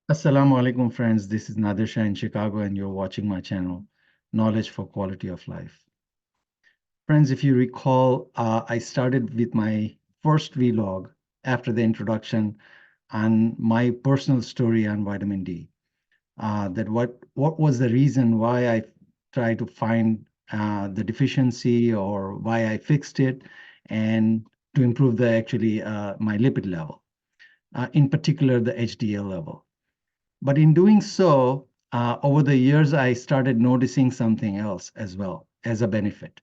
Assalamu alaikum, friends. This is Nadir in Chicago, and you're watching my channel, Knowledge for Quality of Life. Friends, if you recall, I started with my first vlog after the introduction on my personal story on vitamin D. That what was the reason why I tried to find the deficiency or why I fixed it, and to improve the actually my lipid level, in particular the HDL level. But in doing so, over the years, I started noticing something else as well as a benefit.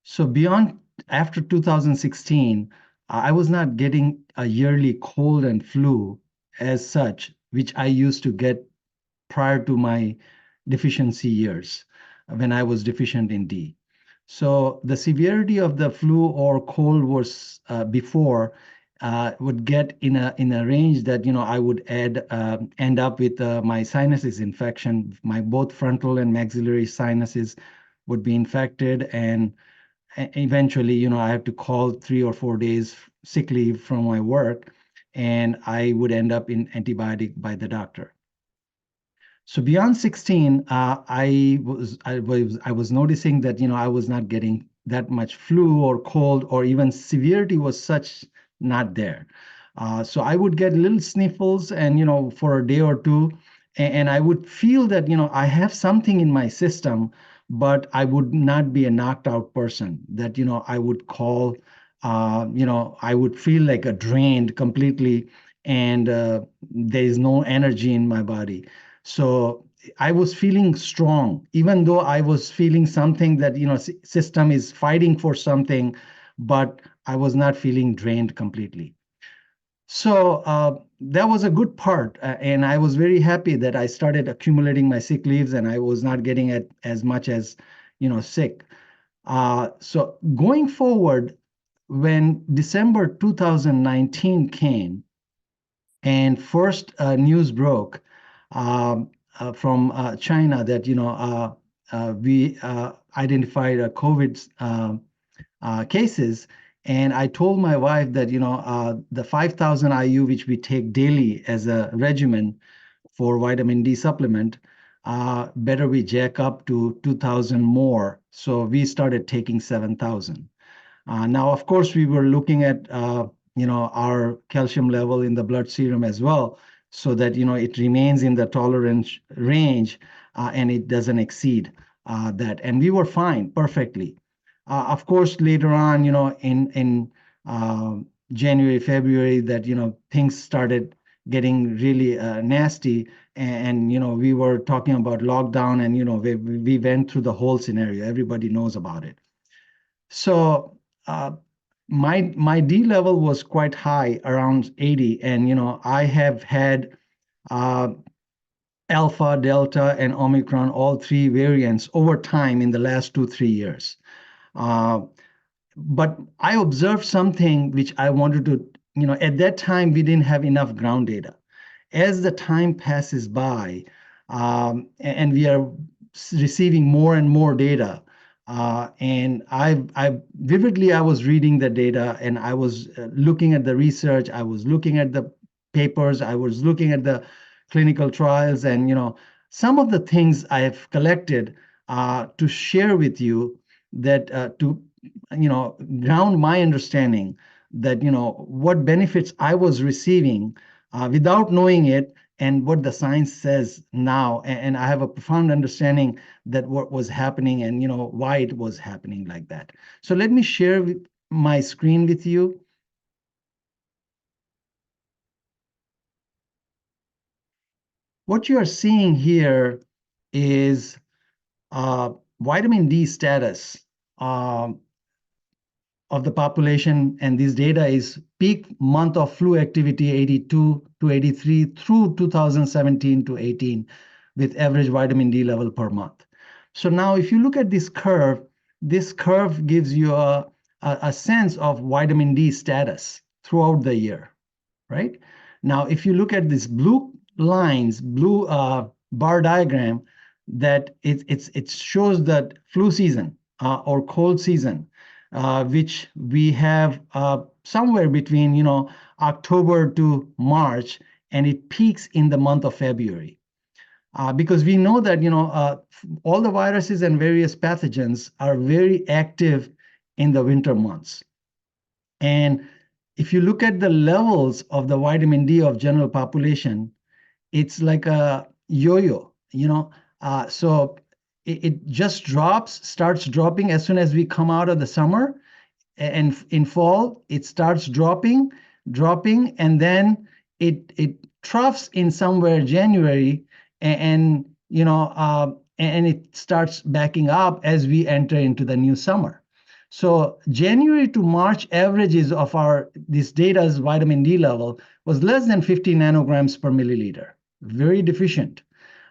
So beyond after 2016, I was not getting a yearly cold and flu as such, which I used to get prior to my deficiency years when I was deficient in D. So the severity of the flu or cold was before would get in a range that I would end up with my sinuses infection. My both frontal and maxillary sinuses would be infected, and eventually I have to call 3 or 4 days sick leave from my work, and I would end up in antibiotic by the doctor. So beyond 16, I was noticing that I was not getting that much flu or cold, or even severity was such not there. So I would get little sniffles, and for a day or two, and I would feel that I have something in my system, but I would not be a knocked out person. That I would call, I would feel like a drained completely, and there is no energy in my body. So I was feeling strong, even though I was feeling something that, system is fighting for something, but I was not feeling drained completely. So that was a good part. And I was very happy that I started accumulating my sick leaves, and I was not getting it as much as, sick. So going forward, when December 2019 came, and first news broke from China that we identified a COVID cases, and I told my wife that the 5,000 IU which we take daily as a regimen for vitamin D supplement, better we jack up to 2,000 more. So we started taking 7,000. Now, of course, we were looking at our calcium level in the blood serum as well, so that it remains in the tolerance range, and it doesn't exceed that. And we were fine perfectly. Of course, later on, in January, February, that things started getting really nasty, and we were talking about lockdown, and we went through the whole scenario. Everybody knows about it. So my D level was quite high, around 80, and I have had uh, Alpha, Delta, and Omicron, all three variants over time in the last 2-3 years. Uh, but I observed something which I wanted to, at that time we didn't have enough ground data. As the time passes by, and we are receiving more and more data, and I vividly I was reading the data, and I was looking at the research, I was looking at the papers, I was looking at the clinical trials, and some of the things I have collected to share with you, that to ground my understanding that what benefits I was receiving without knowing it, and what the science says now. And I have a profound understanding that what was happening, and why it was happening like that. So let me share my screen with you. What you are seeing here is vitamin D status of the population, and this data is peak month of flu activity 82 to 83 through 2017 to 18, with average vitamin D level per month. So now if you look at this curve gives you a sense of vitamin D status throughout the year, right? Now, if you look at this blue bar diagram, that it shows that flu season or cold season, which we have somewhere between October to March, and it peaks in the month of February. Because we know that all the viruses and various pathogens are very active in the winter months. And if you look at the levels of the vitamin D of general population, it's like a yo-yo, so it just starts dropping as soon as we come out of the summer, and in fall it starts dropping, and then it troughs in somewhere January, and it starts backing up as we enter into the new summer. So January to March averages of this data's vitamin D level was less than 50 nanograms per milliliter, very deficient.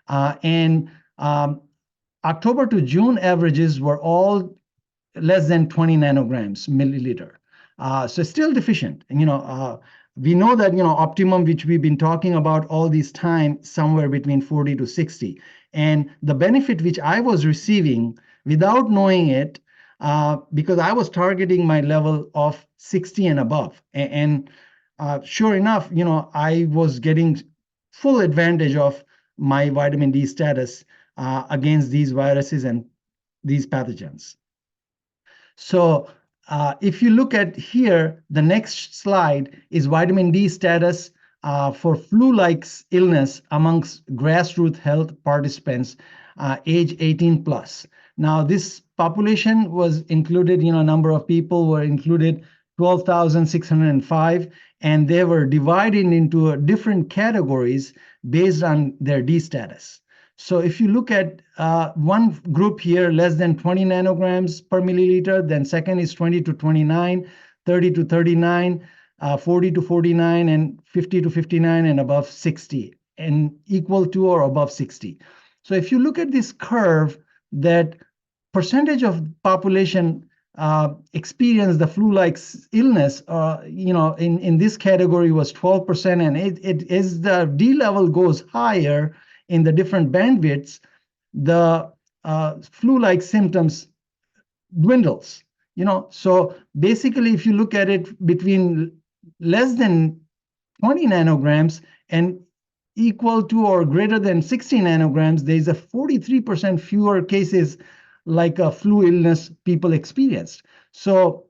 And October to June averages were all less than 20 nanograms milliliter. So still deficient. We know that optimum, which we've been talking about all this time, somewhere between 40 to 60. And the benefit which I was receiving without knowing it, because I was targeting my level of 60 and above. And sure enough, I was getting full advantage of my vitamin D status against these viruses and these pathogens. So if you look at here, the next slide is vitamin D status for flu-like illness amongst grassroots health participants age 18 plus. Now, this population was included, a number of people were included, 12,605, and they were divided into different categories based on their D status. So if you look at one group here, less than 20 nanograms per milliliter, then second is 20 to 29, 30 to 39, 40 to 49, and 50 to 59, and above 60, and equal to or above 60. So if you look at this curve, that percentage of population experience the flu-like illness, in this category was 12%, and as the D level goes higher in the different bandwidths, the flu-like symptoms dwindles. So basically, if you look at it between less than 20 nanograms and equal to or greater than 60 nanograms, there's a 43% fewer cases like a flu illness people experienced. So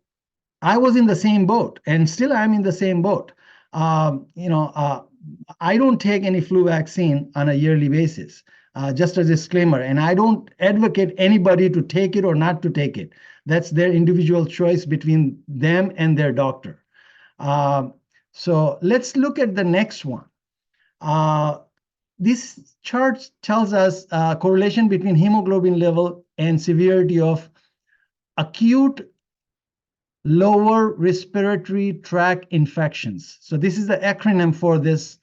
I was in the same boat, and still I'm in the same boat. I don't take any flu vaccine on a yearly basis, just a disclaimer. And I don't advocate anybody to take it or not to take it. That's their individual choice between them and their doctor. So let's look at the next one. This chart tells us correlation between hemoglobin level and severity of acute lower respiratory tract infections. So this is the acronym for this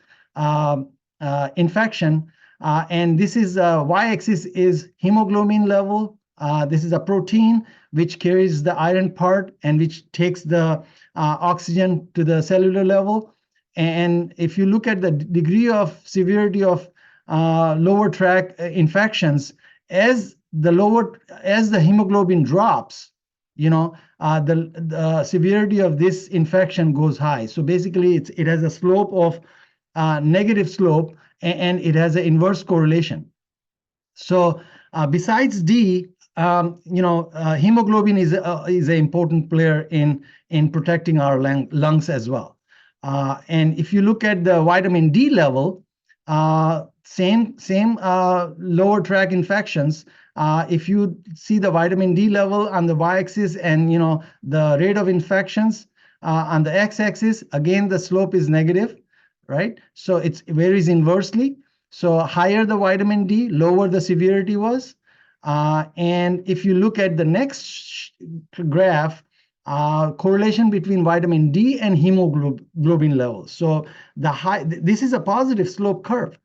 infection. And this is y-axis is hemoglobin level. This is a protein which carries the iron part and which takes the oxygen to the cellular level. And if you look at the degree of severity of lower tract infections, as the hemoglobin drops, the severity of this infection goes high. So basically, it has a slope of negative slope, and it has an inverse correlation. So besides D, hemoglobin is an important player in protecting our lungs as well. And if you look at the vitamin D level, same lower tract infections. If you see the vitamin D level on the y-axis and the rate of infections on the x-axis, again the slope is negative, right? So it varies inversely. So higher the vitamin D, lower the severity was. And if you look at the next graph, correlation between vitamin D and hemoglobin levels. So this is a positive slope curve.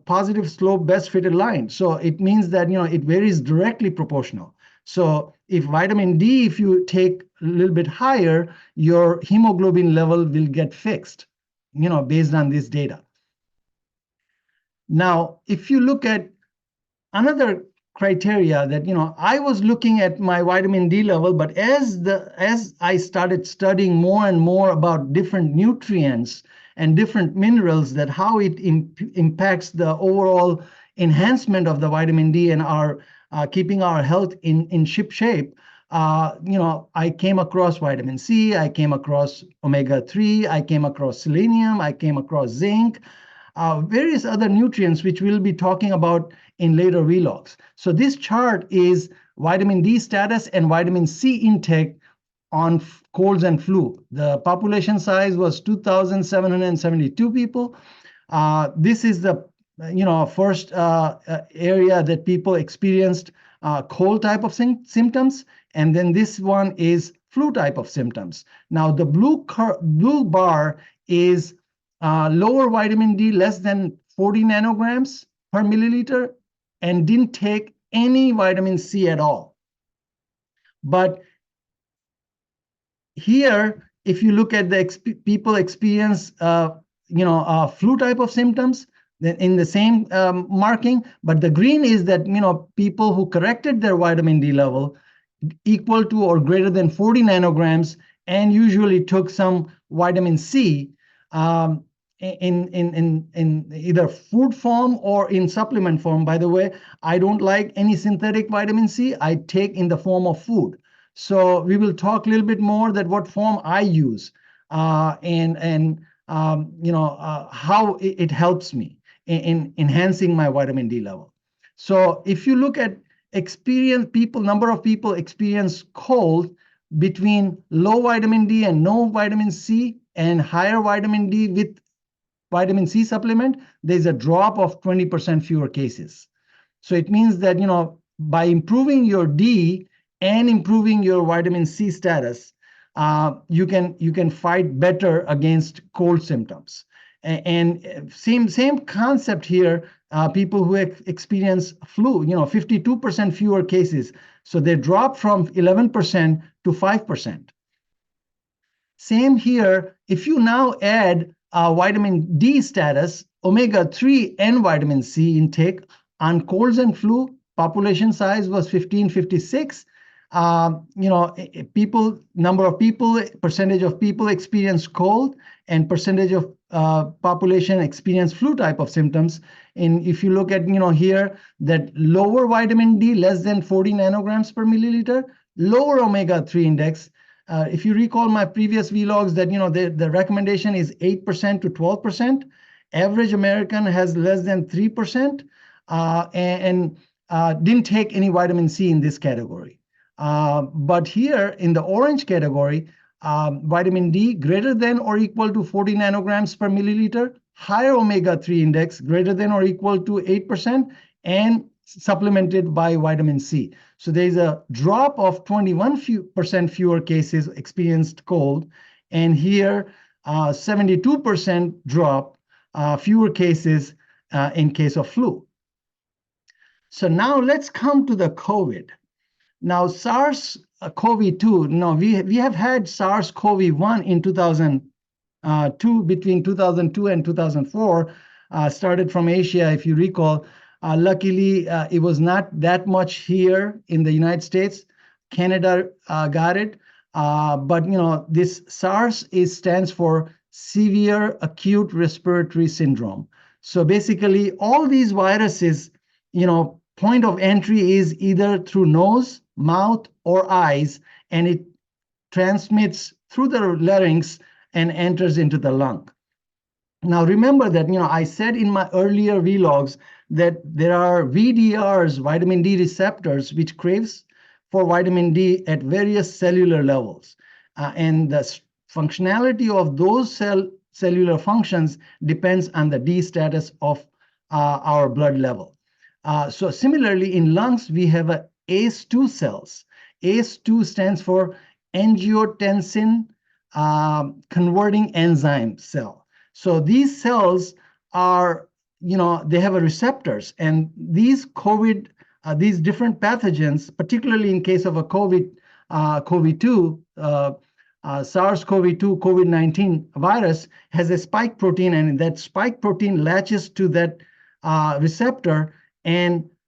Positive slope best fitted line. So it means that it varies directly proportional. So if vitamin D, if you take a little bit higher, your hemoglobin level will get fixed, based on this data. Now, if you look at another criteria that, I was looking at my vitamin D level, but as I started studying more and more about different nutrients and different minerals, that how it impacts the overall enhancement of the vitamin D and our keeping our health in ship shape. I came across vitamin C, I came across omega-3, I came across selenium, I came across zinc, various other nutrients, which we'll be talking about in later vlogs. So this chart is vitamin D status and vitamin C intake on colds and flu. The population size was 2,772 people. This is the first area that people experienced cold type of symptoms, and then this one is flu type of symptoms. Now the blue bar is lower vitamin D, less than 40 nanograms per milliliter, and didn't take any vitamin C at all. But here, if you look at the people experience flu type of symptoms, in the same marking, but the green is that people who corrected their vitamin D level equal to or greater than 40 nanograms and usually took some vitamin C in either food form or in supplement form. By the way, I don't like any synthetic vitamin C. I take in the form of food. So we will talk a little bit more that what form I use and how it helps me in enhancing my vitamin D level. So if you look at number of people experience cold between low vitamin D and no vitamin C and higher vitamin D with vitamin C supplement, there's a drop of 20% fewer cases. So it means that, by improving your D and improving your vitamin C status, you can fight better against cold symptoms. And same concept here, people who experience flu, 52% fewer cases. So they drop from 11% to 5%. Same here, if you now add vitamin D status, omega-3 and vitamin C intake on colds and flu, population size was 1556. Number of people, percentage of people experience cold, and percentage of population experience flu type of symptoms. And if you look at here, that lower vitamin D, less than 40 nanograms per milliliter, lower omega-3 index. If you recall my previous vlogs, that the recommendation is 8% to 12%. Average American has less than 3%, and didn't take any vitamin C in this category. But here in the orange category, vitamin D greater than or equal to 40 nanograms per milliliter, higher omega-3 index greater than or equal to 8%, and supplemented by vitamin C. So there's a drop of 21% fewer cases experienced cold, and here 72% drop, fewer cases in case of flu. So now let's come to the COVID. Now SARS-CoV-2, we have had SARS-CoV-1 in 2002, between 2002 and 2004, started from Asia, if you recall. Luckily, it was not that much here in the United States. Canada got it. But this SARS stands for severe acute respiratory syndrome. So basically, all these viruses, point of entry is either through nose, mouth, or eyes, and it transmits through the larynx and enters into the lung. Now remember that I said in my earlier vlogs that there are VDRs, vitamin D receptors, which craves for vitamin D at various cellular levels. And the functionality of those cellular functions depends on the D status of our blood level. So similarly, in lungs, we have ACE2 cells. ACE2 stands for angiotensin converting enzyme cell. So these cells are, they have receptors, and these these different pathogens, particularly in case of a COVID-2, SARS-CoV-2, COVID-19 virus, has a spike protein, and that spike protein latches to that receptor and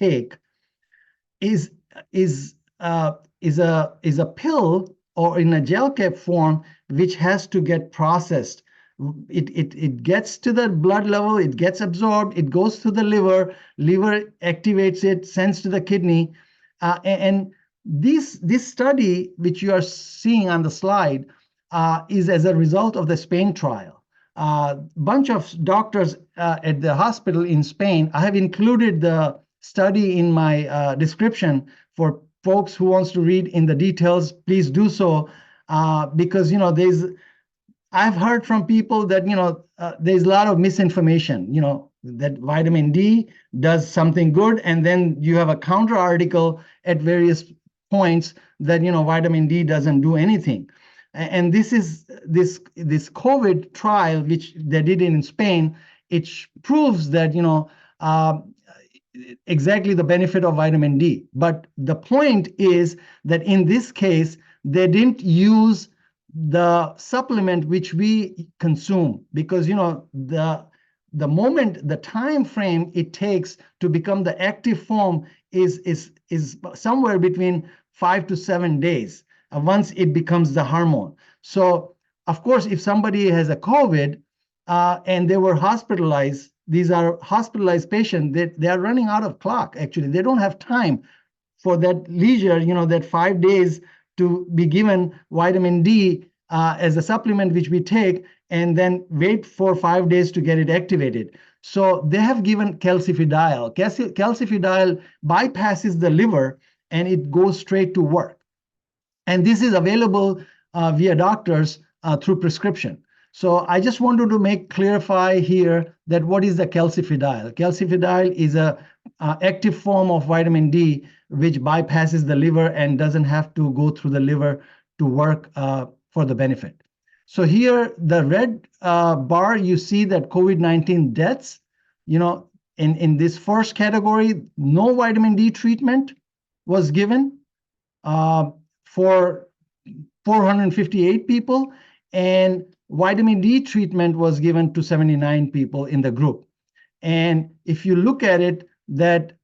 take is a pill or in a gel cap form, which has to get processed. It gets to the blood level, it gets absorbed, it goes to the liver activates it, sends to the kidney. And this study, which you are seeing on the slide, is as a result of the Spain trial. Bunch of doctors at the hospital in Spain. I have included the study in my description for folks who wants to read in the details. Please do so, because I've heard from people that there's a lot of misinformation. That vitamin D does something good, and then you have a counter article at various points that vitamin D doesn't do anything. And this COVID trial, which they did in Spain, it proves that exactly the benefit of vitamin D. But the point is that in this case, they didn't use the supplement which we consume, because the moment, the time frame it takes to become the active form is somewhere between 5 to 7 days once it becomes the hormone. So of course, if somebody has a COVID and they were hospitalized, these are hospitalized patients, they are running out of clock. Actually, they don't have time for that leisure, that 5 days to be given vitamin D as a supplement which we take, and then wait for 5 days to get it activated. So they have given 𝗪𝗪𝗪𝗪. 𝗪𝗪𝗪𝗪 bypasses the liver and it goes straight to work. And this is available via doctors through prescription. So I just wanted to clarify here that what is the 𝗪𝗪𝗪𝗪. 𝗪𝗪𝗪𝗪 is a active form of vitamin D which bypasses the liver and doesn't have to go through the liver to work for the benefit. So here, the red bar, you see that COVID-19 deaths, in this first category, no vitamin D treatment was given for 458 people, and vitamin D treatment was given to 79 people in the group. And if you look at it, that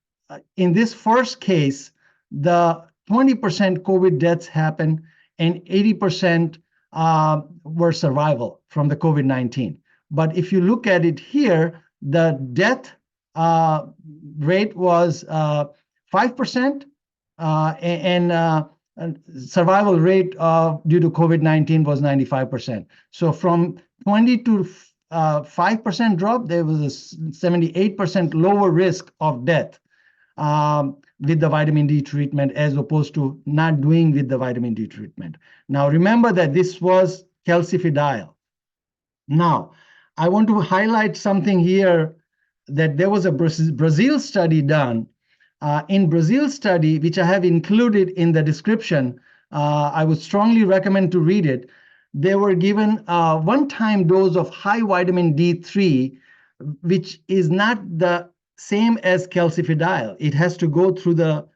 in this first case, the 20% COVID deaths happen and 80% were survival from the COVID-19. But if you look at it here, the death rate was 5%, and survival rate due to COVID-19 was 95%. So from 20 to 5% drop, there was a 78% lower risk of death with the vitamin D treatment as opposed to not doing with the vitamin D treatment. Now, remember that this was 𝗪𝗪𝗃𝗃𝗃. Now, I want to highlight something here, that there was a Brazil study done. In Brazil study, which I have included in the description, I would strongly recommend to read it. They were given a one-time dose of high vitamin D3, which is not the same as 𝗪𝗪𝗃𝗃𝗃. It has to go through the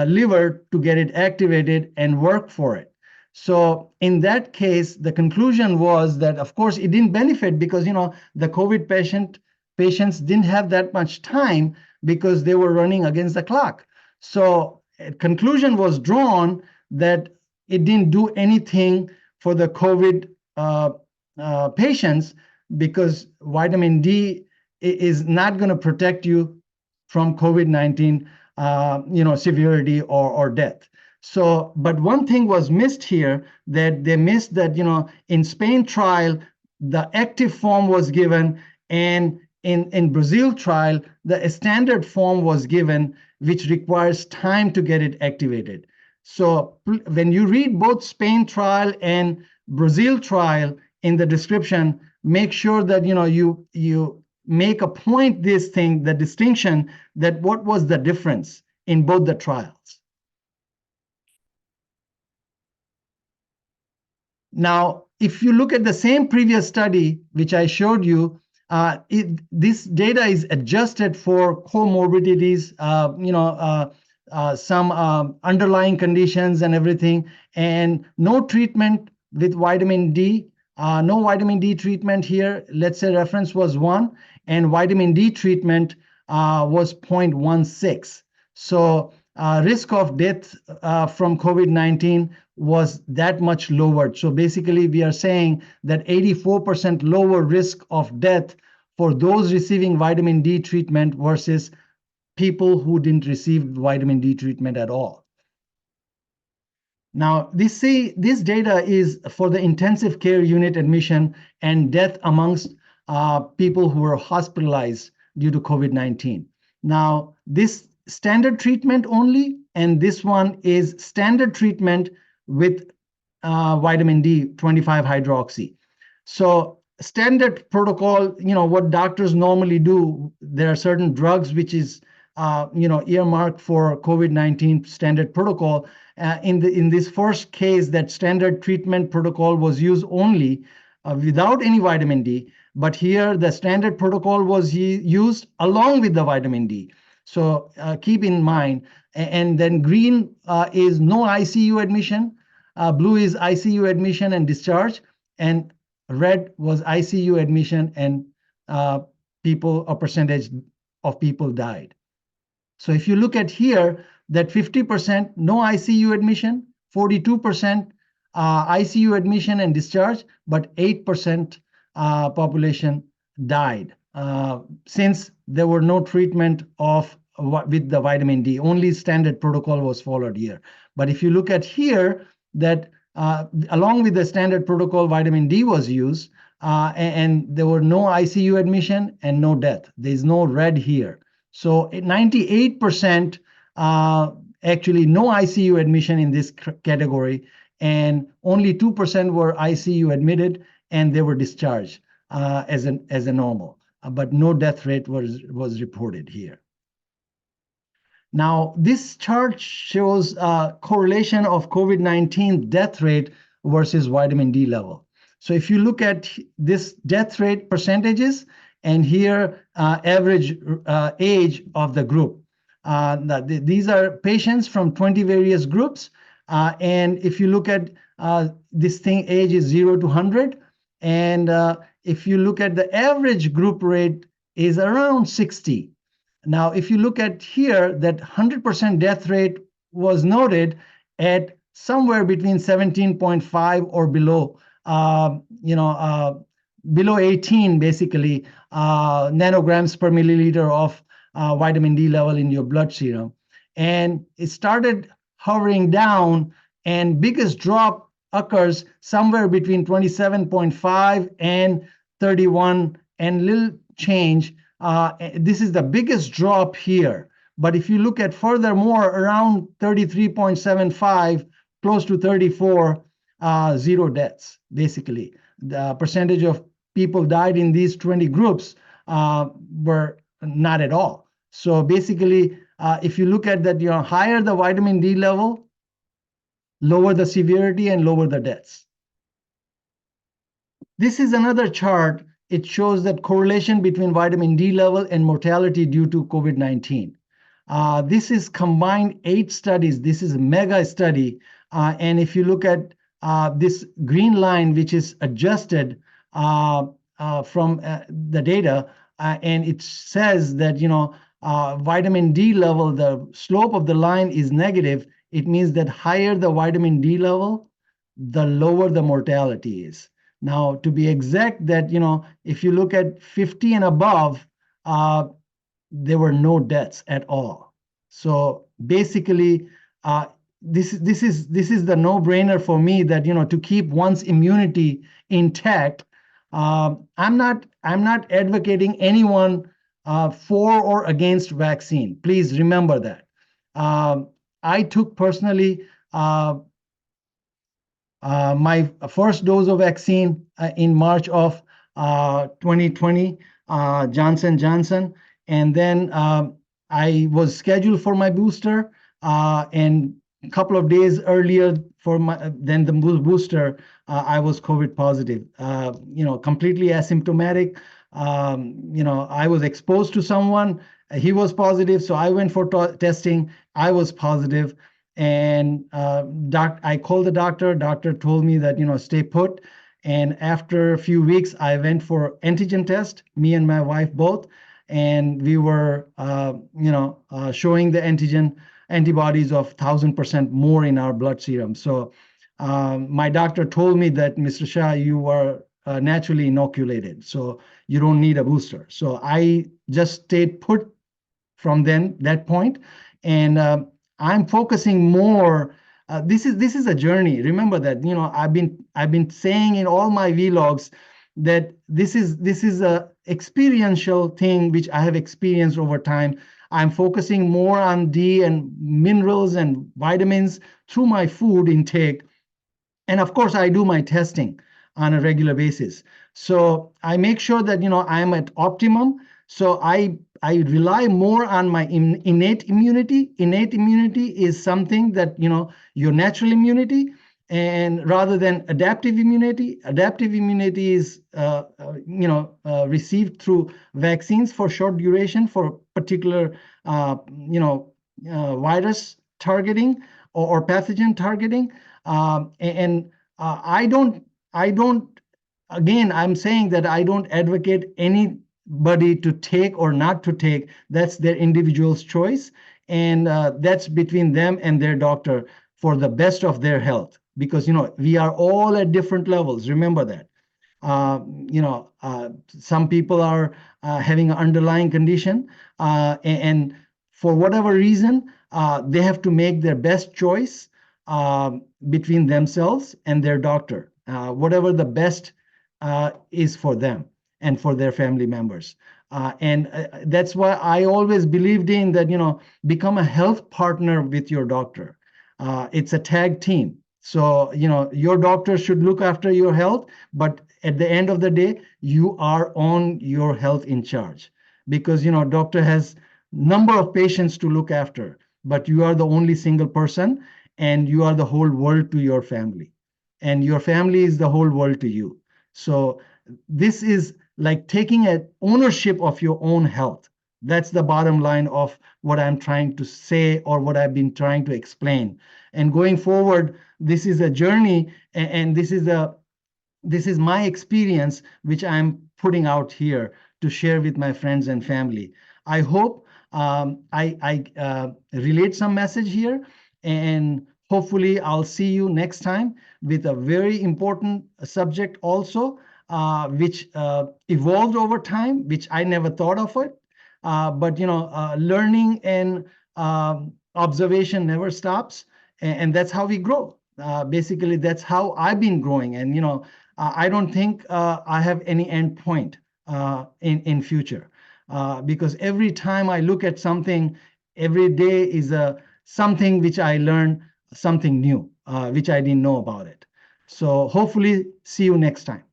liver to get it activated and work for it. So in that case, the conclusion was that, of course, it didn't benefit because, the COVID patients didn't have that much time because they were running against the clock. So a conclusion was drawn that it didn't do anything for the COVID patients, because vitamin D is not going to protect you from COVID-19 severity or death. So, but one thing was missed here, that they missed that, in Spain trial, the active form was given, and in Brazil trial, the standard form was given, which requires time to get it activated. So when you read both Spain trial and Brazil trial in the description, make sure that you make a point the distinction, that what was the difference in both the trials. Now, if you look at the same previous study, which I showed you, this data is adjusted for comorbidities, some underlying conditions and everything, and no treatment with vitamin D, no vitamin D treatment here. Let's say reference was 1, and vitamin D treatment was 0.16. So risk of death from COVID-19 was that much lowered. So basically, we are saying that 84% lower risk of death for those receiving vitamin D treatment versus people who didn't receive vitamin D treatment at all. Now, this data is for the intensive care unit admission and death amongst people who were hospitalized due to COVID-19. Now, this standard treatment only, and this one is standard treatment with vitamin D 25-hydroxy. So standard protocol, what doctors normally do, there are certain drugs which is earmarked for COVID-19 standard protocol. In this first case, that standard treatment protocol was used only without any vitamin D. But here, the standard protocol was used along with the vitamin D. So keep in mind. And then green is no ICU admission. Blue is ICU admission and discharge. And red was ICU admission and a percentage of people died. So if you look at here, that 50% no ICU admission, 42% ICU admission and discharge, but 8% population died since there were no treatment with the vitamin D. Only standard protocol was followed here. But if you look at here, that along with the standard protocol, vitamin D was used, and there were no ICU admission and no death. There's no red here. So 98% actually no ICU admission in this category, and only 2% were ICU admitted and they were discharged as a normal, but no death rate was reported here. Now, this chart shows correlation of COVID-19 death rate versus vitamin D level. So if you look at this death rate percentages, and here average age of the group, these are patients from 20 various groups. And if you look at this thing, age is 0 to 100. And if you look at the average group rate is around 60. Now, if you look at here, that 100% death rate was noted at somewhere between 17.5 or below, below 18, basically, nanograms per milliliter of vitamin D level in your blood serum. And it started hovering down, and biggest drop occurs somewhere between 27.5 and 31 and little change. This is the biggest drop here. But if you look at furthermore, around 33.75, close to 34, 0 deaths, basically. The percentage of people died in these 20 groups were not at all. So basically, if you look at that, higher the vitamin D level, lower the severity and lower the deaths. This is another chart. It shows that correlation between vitamin D level and mortality due to COVID-19. This is combined 8 studies. This is a mega study. And if you look at this green line, which is adjusted from the data, and it says that, vitamin D level, the slope of the line is negative. It means that higher the vitamin D level, the lower the mortality is. Now, to be exact, that, if you look at 50 and above, there were no deaths at all. So basically, this is the no-brainer for me, that, to keep one's immunity intact. I'm not advocating anyone for or against vaccine. Please remember that. I took personally my first dose of vaccine in March of 2020, Johnson & Johnson, and then I was scheduled for my booster, and a couple of days earlier than the booster, I was COVID positive. Completely asymptomatic. I was exposed to someone. He was positive, so I went for testing. I was positive, and I called the doctor. Doctor told me that, stay put. And after a few weeks, I went for antigen test, me and my wife both, and we were, showing the antibodies of 1,000% more in our blood serum. So my doctor told me that, Mr. Shah, you are naturally inoculated, so you don't need a booster. So I just stayed put from that point, and I'm focusing more. This is a journey. Remember that, I've been saying in all my vlogs that this is a experiential thing which I have experienced over time. I'm focusing more on D and minerals and vitamins through my food intake, and of course I do my testing on a regular basis. So I make sure that, I'm at optimum. So I rely more on my innate immunity. Innate immunity is something that, your natural immunity, and rather than adaptive immunity. Adaptive immunity is, received through vaccines for short duration for particular, virus targeting or pathogen targeting. Again, I'm saying that I don't advocate anybody to take or not to take. That's their individual's choice. And that's between them and their doctor for the best of their health. Because, we are all at different levels. Remember that. Some people are having an underlying condition, and for whatever reason, they have to make their best choice between themselves and their doctor, whatever the best is for them and for their family members. And that's why I always believed in that, become a health partner with your doctor. It's a tag team. So, your doctor should look after your health, but at the end of the day, you are on your health in charge, because, doctor has number of patients to look after, but you are the only single person, and you are the whole world to your family, and your family is the whole world to you. So this is like taking an ownership of your own health. That's the bottom line of what I'm trying to say, or what I've been trying to explain. And going forward, this is a journey, and this is my experience, which I'm putting out here to share with my friends and family. I hope I relate some message here, and Hopefully, I'll see you next time with a very important subject also, which evolved over time, which I never thought of it. But learning and observation never stops, and that's how we grow. Basically, that's how I've been growing, and I don't think I have any end point in future, because every time I look at something, every day is something which I learn something new, which I didn't know about it. So hopefully see you next time.